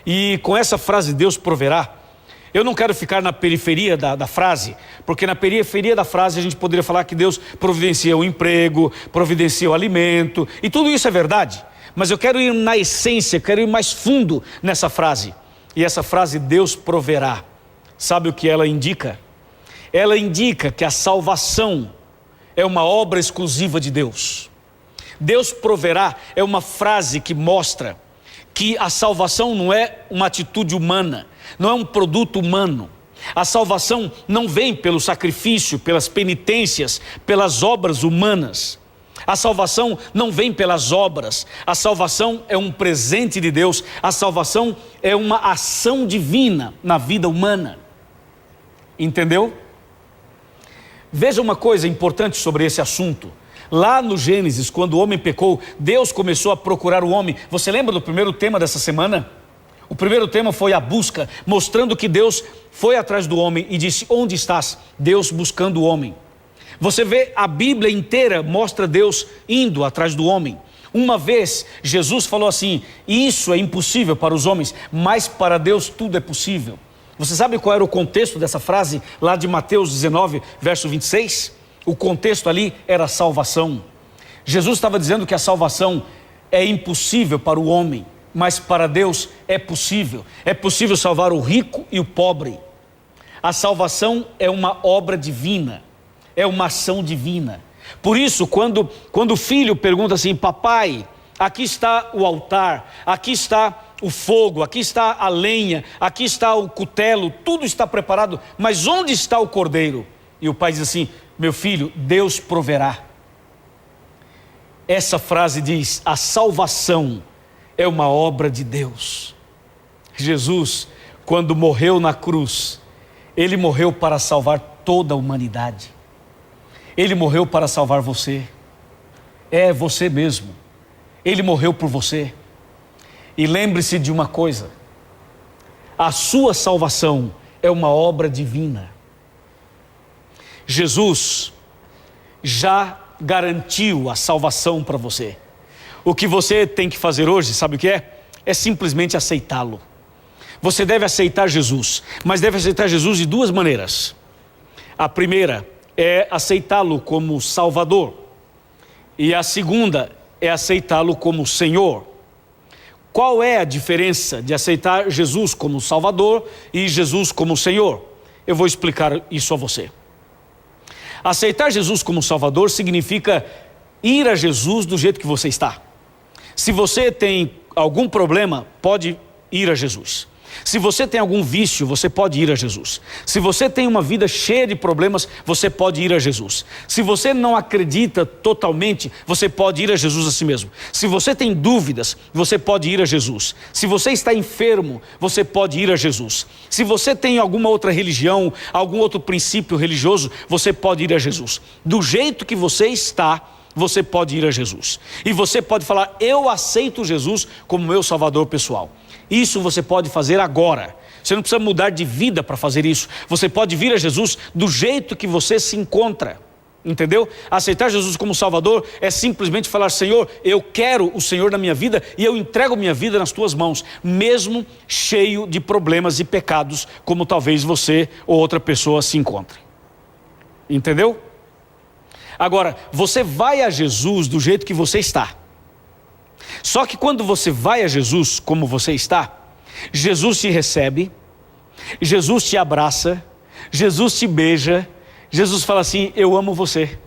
E com essa frase, Deus proverá, eu não quero ficar na periferia da frase, porque na periferia da frase a gente poderia falar que Deus providencia o emprego, providencia o alimento, e tudo isso é verdade. Mas eu quero ir na essência, quero ir mais fundo nessa frase. E essa frase, Deus proverá, sabe o que ela indica? Ela indica que a salvação é uma obra exclusiva de Deus. Deus proverá é uma frase que mostra que a salvação não é uma atitude humana, não é um produto humano. A salvação não vem pelo sacrifício, pelas penitências, pelas obras humanas. A salvação não vem pelas obras. A salvação é um presente de Deus. A salvação é uma ação divina na vida humana. Entendeu? Veja uma coisa importante sobre esse assunto. Lá no Gênesis, quando o homem pecou, Deus começou a procurar o homem. Você lembra do primeiro tema dessa semana? O primeiro tema foi a busca, mostrando que Deus foi atrás do homem e disse: onde estás? Deus buscando o homem. Você vê, a Bíblia inteira mostra Deus indo atrás do homem. Uma vez, Jesus falou assim: isso é impossível para os homens, mas para Deus tudo é possível. Você sabe qual era o contexto dessa frase lá de Mateus 19, verso 26? O contexto ali era salvação. Jesus estava dizendo que a salvação é impossível para o homem, mas para Deus é possível. É possível salvar o rico e o pobre. A salvação é uma obra divina, é uma ação divina. Por isso, quando o filho pergunta assim: papai, aqui está o altar, aqui está o fogo, aqui está a lenha, aqui está o cutelo, tudo está preparado, mas onde está o cordeiro? E o pai diz assim: meu filho, Deus proverá. Essa frase diz: a salvação é uma obra de Deus. Jesus, quando morreu na cruz, ele morreu para salvar toda a humanidade. Ele morreu para salvar você. É você mesmo. Ele morreu por você. E lembre-se de uma coisa: a sua salvação é uma obra divina. Jesus já garantiu a salvação para você. O que você tem que fazer hoje, sabe o que é? É simplesmente aceitá-lo. Você deve aceitar Jesus, mas deve aceitar Jesus de duas maneiras. A primeira é aceitá-lo como Salvador. E a segunda é aceitá-lo como Senhor. Qual é a diferença de aceitar Jesus como Salvador e Jesus como Senhor? Eu vou explicar isso a você. Aceitar Jesus como Salvador significa ir a Jesus do jeito que você está. Se você tem algum problema, pode ir a Jesus. Se você tem algum vício, você pode ir a Jesus. Se você tem uma vida cheia de problemas, você pode ir a Jesus. Se você não acredita totalmente, você pode ir a Jesus a si mesmo. Se você tem dúvidas, você pode ir a Jesus. Se você está enfermo, você pode ir a Jesus. Se você tem alguma outra religião, algum outro princípio religioso, você pode ir a Jesus. Do jeito que você está, você pode ir a Jesus. E você pode falar: eu aceito Jesus como meu Salvador pessoal. Isso você pode fazer agora. Você não precisa mudar de vida para fazer isso. Você pode vir a Jesus do jeito que você se encontra. Entendeu? Aceitar Jesus como Salvador é simplesmente falar: Senhor, eu quero o Senhor na minha vida e eu entrego minha vida nas tuas mãos, mesmo cheio de problemas e pecados, como talvez você ou outra pessoa se encontre. Entendeu? Agora, você vai a Jesus do jeito que você está. Só que quando você vai a Jesus como você está, Jesus te recebe, Jesus te abraça, Jesus te beija, Jesus fala assim: eu amo você.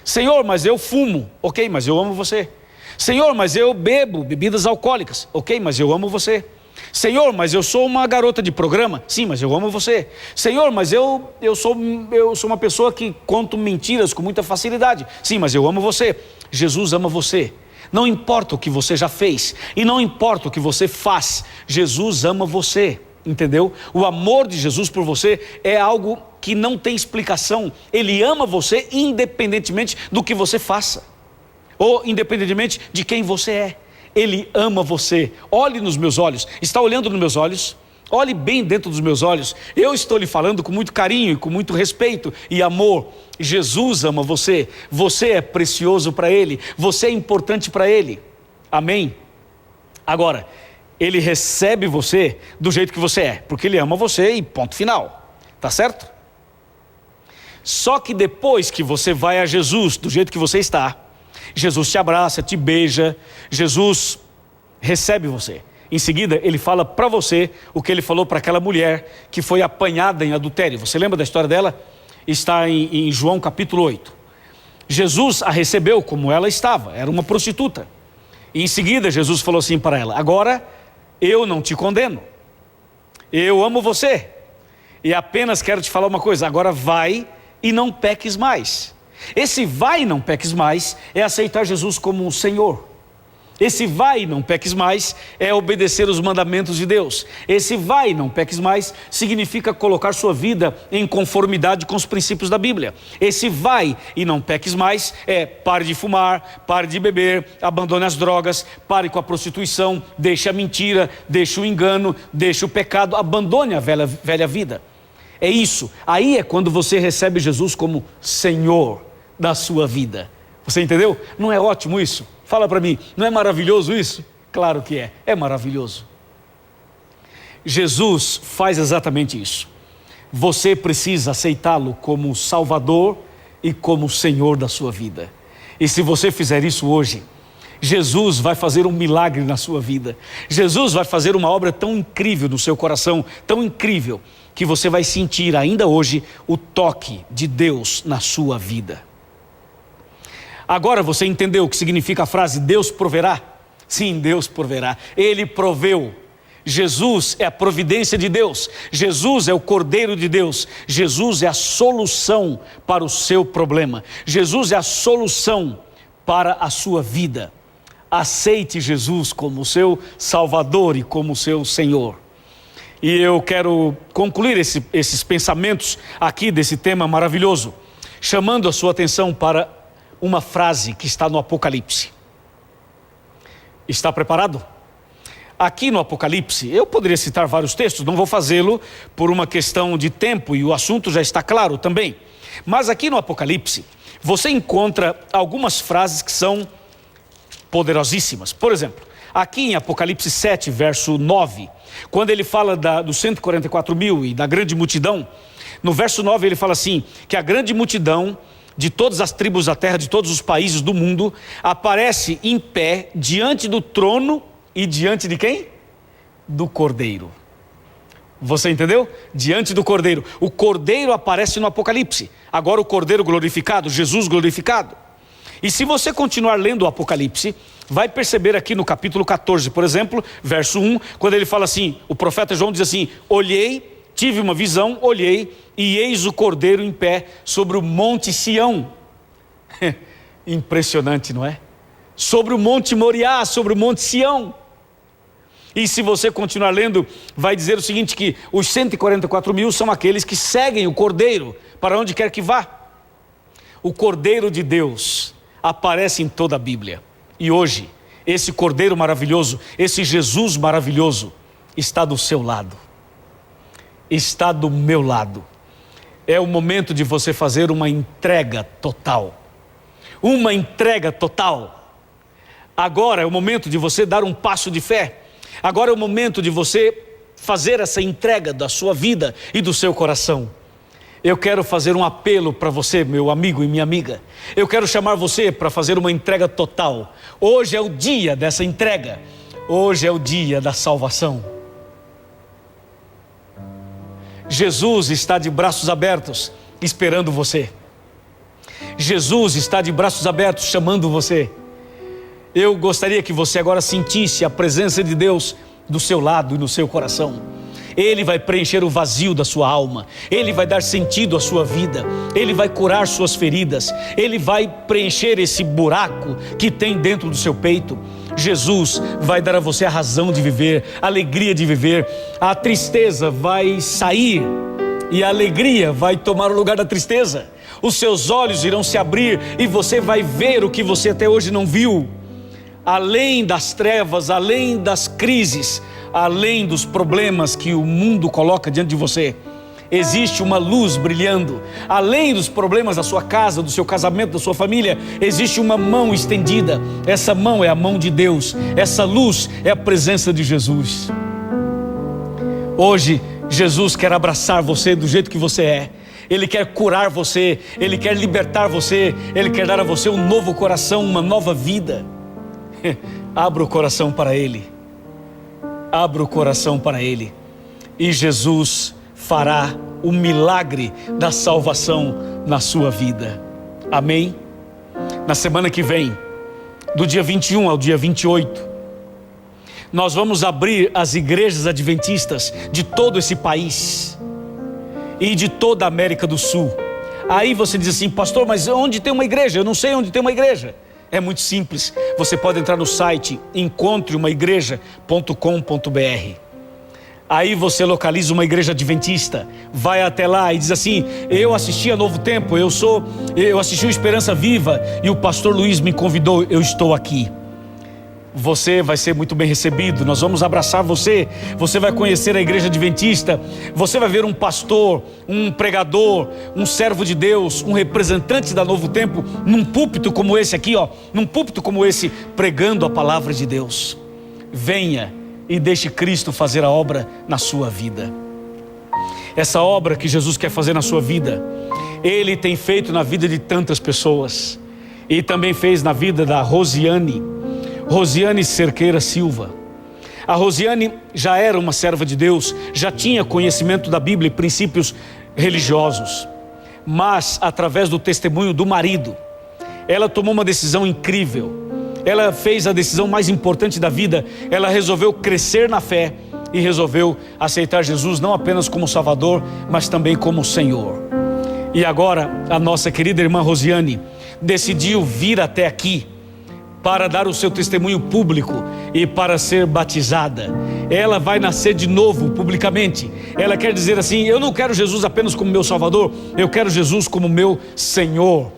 Senhor, mas eu fumo. Ok, mas eu amo você. Senhor, mas eu bebo bebidas alcoólicas. Ok, mas eu amo você. Senhor, mas eu sou uma garota de programa. Sim, mas eu amo você. Senhor, mas eu sou uma pessoa que conto mentiras com muita facilidade. Sim, mas eu amo você. Jesus ama você. Não importa o que você já fez e não importa o que você faz, Jesus ama você, entendeu? O amor de Jesus por você é algo que não tem explicação. Ele ama você independentemente do que você faça, ou independentemente de quem você é. Ele ama você. Olhe nos meus olhos. Está olhando nos meus olhos? Olhe bem dentro dos meus olhos. Eu estou lhe falando com muito carinho e com muito respeito e amor. Jesus ama você. Você é precioso para Ele. Você é importante para Ele. Amém? Agora, Ele recebe você do jeito que você é, porque Ele ama você e ponto final. Tá certo? Só que depois que você vai a Jesus do jeito que você está, Jesus te abraça, te beija, Jesus recebe você. Em seguida, ele fala para você o que ele falou para aquela mulher que foi apanhada em adultério. Você lembra da história dela? Está em João capítulo 8. Jesus a recebeu como ela estava, era uma prostituta. E em seguida, Jesus falou assim para ela: agora eu não te condeno. Eu amo você. E apenas quero te falar uma coisa: agora vai e não peques mais. Esse vai e não peques mais é aceitar Jesus como um Senhor. Esse vai e não peques mais é obedecer os mandamentos de Deus. Esse vai e não peques mais significa colocar sua vida em conformidade com os princípios da Bíblia. Esse vai e não peques mais é: pare de fumar, pare de beber, abandone as drogas, pare com a prostituição, deixe a mentira, deixe o engano, deixe o pecado, abandone a velha vida. É isso. Aí é quando você recebe Jesus como Senhor da sua vida. Você entendeu? Não é ótimo isso? Fala para mim, não é maravilhoso isso? Claro que é maravilhoso. Jesus faz exatamente isso. Você precisa aceitá-lo como Salvador e como Senhor da sua vida. E se você fizer isso hoje, Jesus vai fazer um milagre na sua vida. Jesus vai fazer uma obra tão incrível no seu coração, tão incrível, que você vai sentir ainda hoje o toque de Deus na sua vida. Agora você entendeu o que significa a frase Deus proverá? Sim, Deus proverá. Ele proveu. Jesus é a providência de Deus. Jesus é o Cordeiro de Deus. Jesus é a solução para o seu problema. Jesus é a solução para a sua vida. Aceite Jesus como seu Salvador e como seu Senhor. E eu quero concluir esses pensamentos aqui desse tema maravilhoso, chamando a sua atenção para uma frase que está no Apocalipse. Está preparado? Aqui no Apocalipse, eu poderia citar vários textos, não vou fazê-lo por uma questão de tempo e o assunto já está claro também. Mas aqui no Apocalipse, você encontra algumas frases que são poderosíssimas. Por exemplo, aqui em Apocalipse 7, verso 9, quando ele fala dos 144 mil e da grande multidão, no verso 9 ele fala assim, que a grande multidão de todas as tribos da terra, de todos os países do mundo, aparece em pé diante do trono e diante de quem? Do Cordeiro. Você entendeu? Diante do Cordeiro. O Cordeiro aparece no Apocalipse. Agora o Cordeiro glorificado, Jesus glorificado. E se você continuar lendo o Apocalipse, vai perceber aqui no capítulo 14, por exemplo, verso 1, quando ele fala assim, o profeta João diz assim: olhei, tive uma visão, olhei, e eis o Cordeiro em pé sobre o monte Sião. Impressionante, não é? Sobre o monte Moriá, sobre o monte Sião. E se você continuar lendo, vai dizer o seguinte, que os 144 mil são aqueles que seguem o Cordeiro, para onde quer que vá. O Cordeiro de Deus aparece em toda a Bíblia. E hoje, esse Cordeiro maravilhoso, esse Jesus maravilhoso, está do seu lado. Está do meu lado. É o momento de você fazer uma entrega total. Uma entrega total. Agora é o momento de você dar um passo de fé. Agora é o momento de você fazer essa entrega da sua vida e do seu coração. Eu quero fazer um apelo para você, meu amigo e minha amiga. Eu quero chamar você para fazer uma entrega total. Hoje é o dia dessa entrega. Hoje é o dia da salvação. Jesus está de braços abertos, esperando você. Jesus está de braços abertos, chamando você. Eu gostaria que você agora sentisse a presença de Deus do seu lado e no seu coração. Ele vai preencher o vazio da sua alma. Ele vai dar sentido à sua vida. Ele vai curar suas feridas. Ele vai preencher esse buraco que tem dentro do seu peito. Jesus vai dar a você a razão de viver, a alegria de viver. A tristeza vai sair e a alegria vai tomar o lugar da tristeza. Os seus olhos irão se abrir e você vai ver o que você até hoje não viu. Além das trevas, além das crises, além dos problemas que o mundo coloca diante de você, existe uma luz brilhando. Além dos problemas da sua casa, do seu casamento, da sua família, existe uma mão estendida. Essa mão é a mão de Deus. Essa luz é a presença de Jesus. Hoje, Jesus quer abraçar você do jeito que você é. Ele quer curar você, Ele quer libertar você, Ele quer dar a você um novo coração, uma nova vida. Abra o coração para Ele. Abra o coração para Ele. E Jesus fará o milagre da salvação na sua vida. Amém? Na semana que vem, do dia 21 ao dia 28, nós vamos abrir as igrejas adventistas de todo esse país e de toda a América do Sul. Aí você diz assim: pastor, mas onde tem uma igreja? Eu não sei onde tem uma igreja. É muito simples, você pode entrar no site encontreumaigrejaa.com.br. Aí você localiza uma igreja adventista, vai até lá e diz assim: eu assisti a Novo Tempo, eu assisti o Esperança Viva e o pastor Luiz me convidou, eu estou aqui. Você vai ser muito bem recebido, nós vamos abraçar você, você vai conhecer a igreja adventista, você vai ver um pastor, um pregador, um servo de Deus, um representante da Novo Tempo, num púlpito como esse aqui, num púlpito como esse, pregando a palavra de Deus. Venha e deixe Cristo fazer a obra na sua vida. Essa obra que Jesus quer fazer na sua vida, Ele tem feito na vida de tantas pessoas, e também fez na vida da Rosiane Cerqueira Silva. A Rosiane já era uma serva de Deus, já tinha conhecimento da Bíblia e princípios religiosos, mas através do testemunho do marido, ela tomou uma decisão incrível. Ela fez a decisão mais importante da vida. Ela resolveu crescer na fé e resolveu aceitar Jesus não apenas como Salvador, mas também como Senhor. E agora a nossa querida irmã Rosiane decidiu vir até aqui para dar o seu testemunho público e para ser batizada. Ela vai nascer de novo publicamente. Ela quer dizer assim: eu não quero Jesus apenas como meu Salvador, eu quero Jesus como meu Senhor.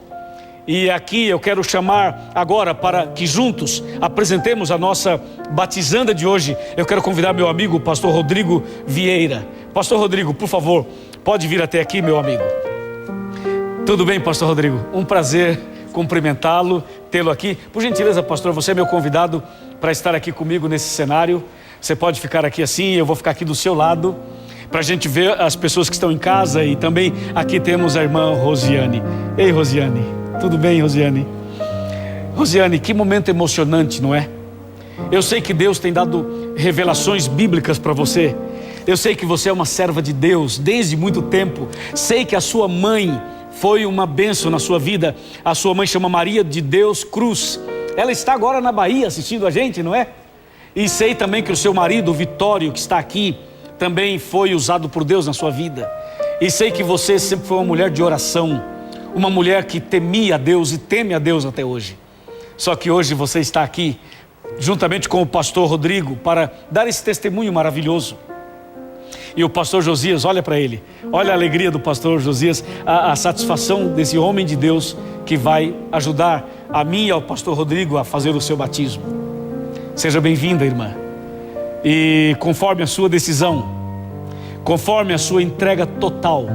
E aqui eu quero chamar agora para que juntos apresentemos a nossa batizanda de hoje. Eu quero convidar meu amigo, pastor Rodrigo Vieira. Pastor Rodrigo, por favor, pode vir até aqui, meu amigo. Tudo bem, pastor Rodrigo? Um prazer cumprimentá-lo, tê-lo aqui. Por gentileza, pastor, você é meu convidado para estar aqui comigo nesse cenário. Você pode ficar aqui assim, eu vou ficar aqui do seu lado. para a gente ver as pessoas que estão em casa. E também aqui temos a irmã Rosiane. Ei, Rosiane, tudo bem, Rosiane? Rosiane, que momento emocionante, não é? Eu sei que Deus tem dado revelações bíblicas para você. Eu sei que você é uma serva de Deus desde muito tempo. Sei que a sua mãe foi uma bênção na sua vida. A sua mãe chama Maria de Deus Cruz. Ela está agora na Bahia assistindo a gente, não é? E sei também que o seu marido, o Vitório, que está aqui, também foi usado por Deus na sua vida. E sei que você sempre foi uma mulher de oração, uma mulher que temia a Deus e teme a Deus até hoje. Só que hoje você está aqui, juntamente com o pastor Rodrigo, para dar esse testemunho maravilhoso. E o pastor Josias, olha para ele, olha a alegria do pastor Josias, a satisfação desse homem de Deus que vai ajudar a mim e ao pastor Rodrigo a fazer o seu batismo. Seja bem-vinda, irmã. E conforme a sua decisão, conforme a sua entrega total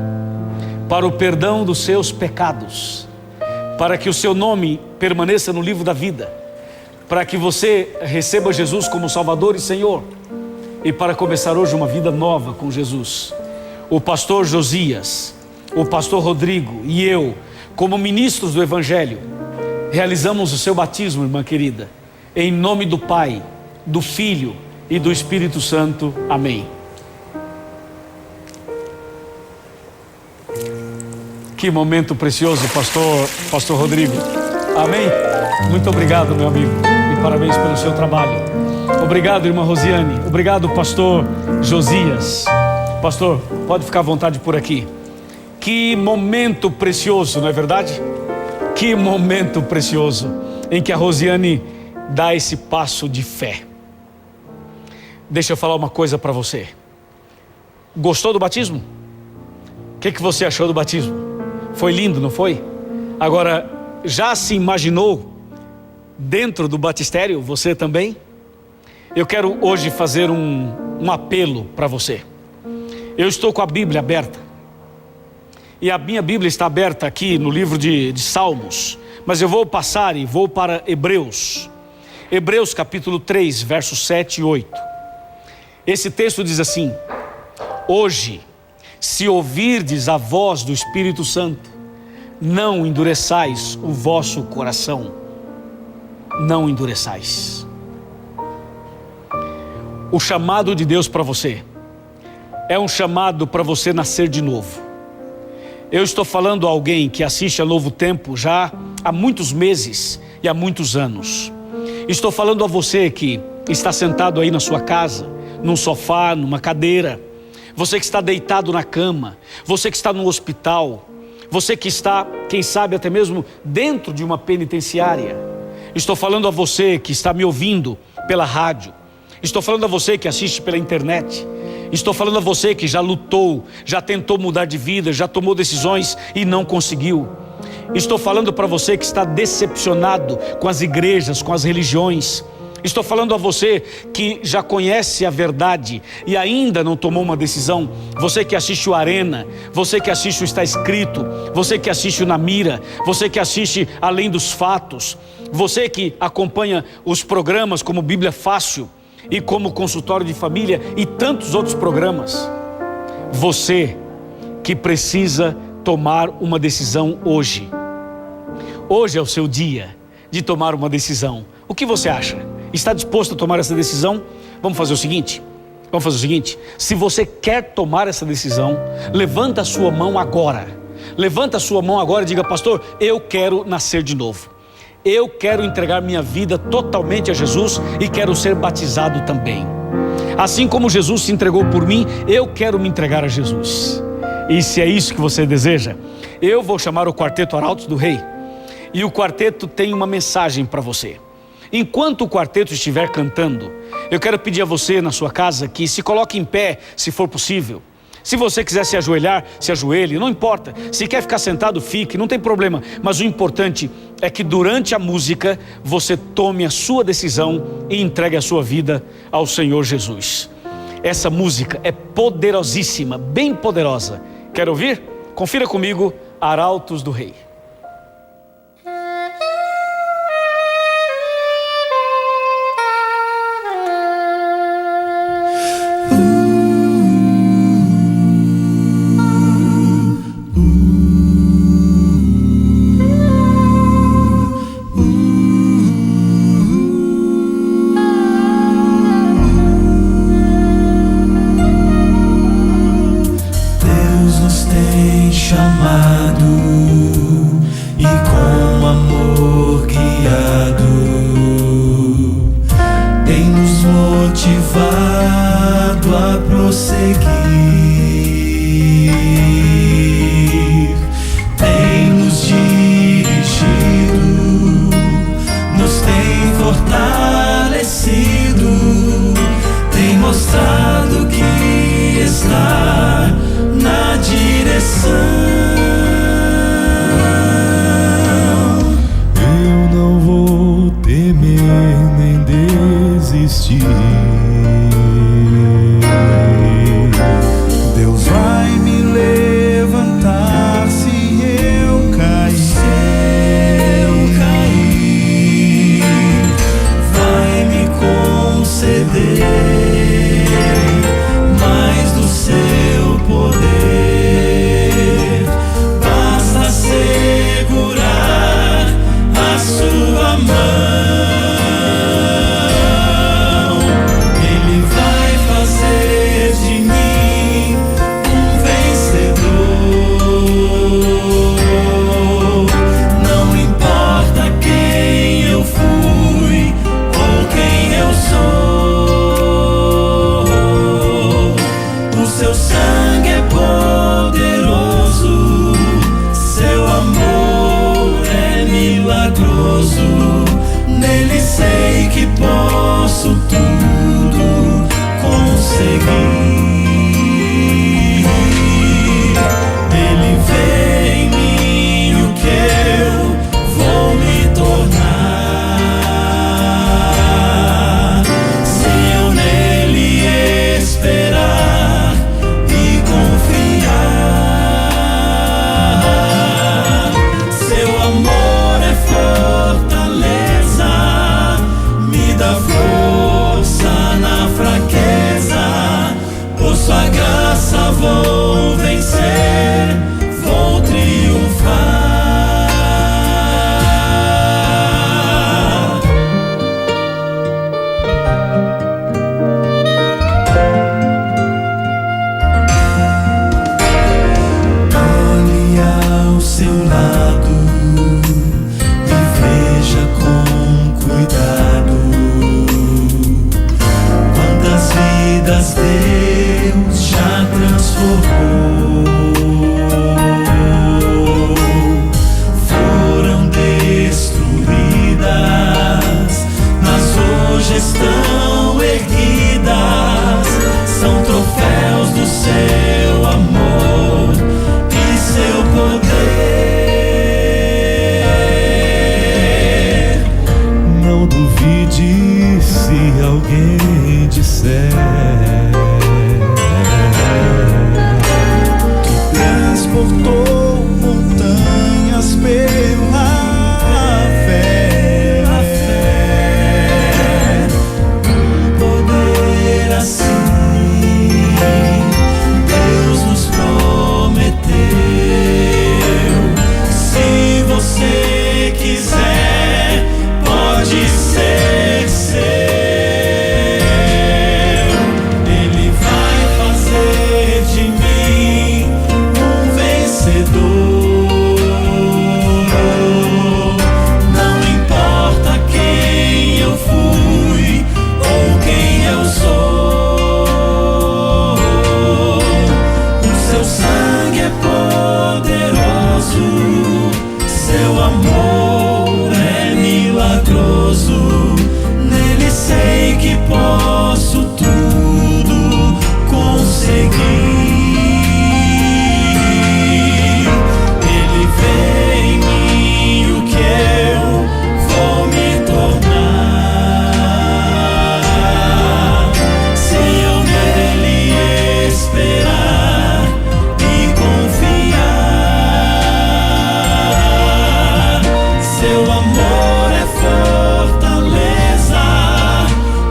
para o perdão dos seus pecados, para que o seu nome permaneça no livro da vida, para que você receba Jesus como Salvador e Senhor, e para começar hoje uma vida nova com Jesus, o pastor Josias, o pastor Rodrigo e eu, como ministros do Evangelho, realizamos o seu batismo, irmã querida, em nome do Pai, do Filho e do Espírito Santo. Amém. Que momento precioso, pastor Rodrigo. Amém. Muito obrigado, meu amigo, e parabéns pelo seu trabalho. Obrigado, irmã Rosiane. Obrigado, pastor Josias. Pastor, pode ficar à vontade por aqui. Que momento precioso, não é verdade? Que momento precioso em que a Rosiane dá esse passo de fé. Deixa eu falar uma coisa para você. Gostou do batismo? O que você achou do batismo? Foi lindo, não foi? Agora, já se imaginou dentro do batistério, você também? Eu quero hoje fazer um apelo para você. Eu estou com a Bíblia aberta. E a minha Bíblia está aberta aqui no livro de Salmos. Mas eu vou passar e vou para Hebreus. Hebreus capítulo 3, versos 7 e 8. Esse texto diz assim: hoje, se ouvirdes a voz do Espírito Santo, não endureçais o vosso coração. Não endureçais. O chamado de Deus para você é um chamado para você nascer de novo. Eu estou falando a alguém que assiste a Novo Tempo já há muitos meses e há muitos anos. Estou falando a você que está sentado aí na sua casa, num sofá, numa cadeira. Você que está deitado na cama, você que está no hospital, você que está, quem sabe até mesmo dentro de uma penitenciária. Estou falando a você que está me ouvindo pela rádio. Estou falando a você que assiste pela internet. Estou falando a você que já lutou, já tentou mudar de vida, já tomou decisões e não conseguiu. Estou falando para você que está decepcionado com as igrejas, com as religiões. Estou falando a você que já conhece a verdade e ainda não tomou uma decisão. Você que assiste o Arena, você que assiste o Está Escrito, você que assiste o Na Mira, você que assiste Além dos Fatos, você que acompanha os programas como Bíblia Fácil e como Consultório de Família e tantos outros programas. Você que precisa tomar uma decisão hoje. Hoje é o seu dia de tomar uma decisão. O que você acha? Está disposto a tomar essa decisão? Vamos fazer o seguinte. Se você quer tomar essa decisão, levanta a sua mão agora. Levanta a sua mão agora e diga: pastor, eu quero nascer de novo. Eu quero entregar minha vida totalmente a Jesus e quero ser batizado também. Assim como Jesus se entregou por mim, eu quero me entregar a Jesus. E se é isso que você deseja, eu vou chamar o Quarteto Arautos do Rei. E o quarteto tem uma mensagem para você. Enquanto o quarteto estiver cantando, eu quero pedir a você na sua casa que se coloque em pé, se for possível. Se você quiser se ajoelhar, se ajoelhe, não importa. Se quer ficar sentado, fique, não tem problema. Mas o importante é que durante a música você tome a sua decisão e entregue a sua vida ao Senhor Jesus. Essa música é poderosíssima, bem poderosa. Quer ouvir? Confira comigo, Arautos do Rei. tem chamado e com amor guiado, tem nos motivado a prosseguir, tem nos dirigido, nos tem fortalecido, tem mostrado que está na direção. Eu não vou temer nem desistir. Deus vai me levantar se eu cair. Se eu cair, vai me conceder mais do seu poder. Basta segurar a sua mão. Ele vai fazer de mim um vencedor. Não importa quem eu fui ou quem eu sou, o seu sangue é poderoso, seu amor é milagroso. Nele sei que posso tudo conseguir. Ele vê em mim o que eu vou me tornar, se eu nele esperar e confiar. Seu amor é fortaleza, me dá força na fraqueza. Por sua graça vou vencer, vou triunfar. Olhe ao seu lado e veja com cuidado quantas vidas Deus já transformou. Foram destruídas, mas hoje estão erguidas. São troféus do seu amor e seu poder. Não duvide se alguém disser que transportou montanhas pela fé. Um poder assim Deus nos prometeu. Se você quiser, pode ser seu. Ele vai fazer de mim um vencedor. Não importa quem eu fui ou quem eu sou, o seu sangue é poderoso, seu amor é milagroso. Nele sei que posso tudo conseguir. Ele vê em mim o que eu vou me tornar, se eu nele esperar e confiar. Seu amor é fortaleza,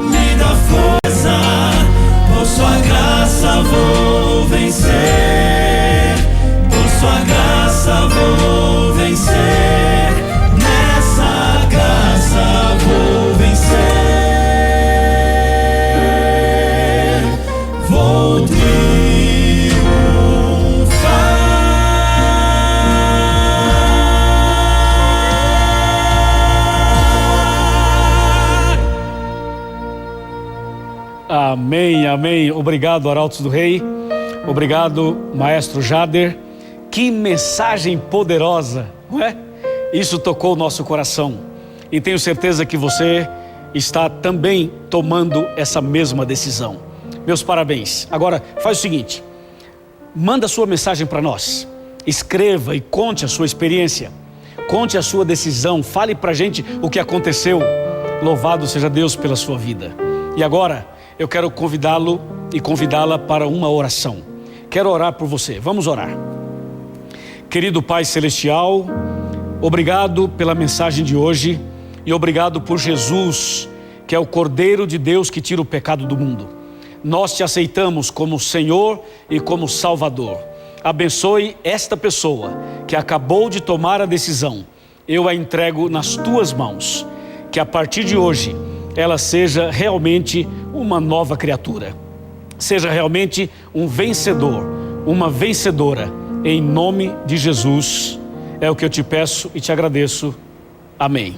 me dá força. Por sua graça vou vencer, por sua graça vou vencer. Nessa graça vou vencer, vou triunfar. Amém, amém. Obrigado, Arautos do Rei. Obrigado, Maestro Jader. Que mensagem poderosa, não é? Isso tocou o nosso coração. E tenho certeza que você está também tomando essa mesma decisão. Meus parabéns. Agora, faz o seguinte. Manda a sua mensagem para nós. Escreva e conte a sua experiência. Conte a sua decisão. Fale para a gente o que aconteceu. Louvado seja Deus pela sua vida. E agora, eu quero convidá-lo e convidá-la para uma oração. Quero orar por você. Vamos orar. Querido Pai Celestial, obrigado pela mensagem de hoje e obrigado por Jesus, que é o Cordeiro de Deus que tira o pecado do mundo. Nós te aceitamos como Senhor e como Salvador. Abençoe esta pessoa que acabou de tomar a decisão. Eu a entrego nas tuas mãos. Que a partir de hoje ela seja realmente uma nova criatura. Seja realmente um vencedor, uma vencedora. Em nome de Jesus, é o que eu te peço e te agradeço. Amém.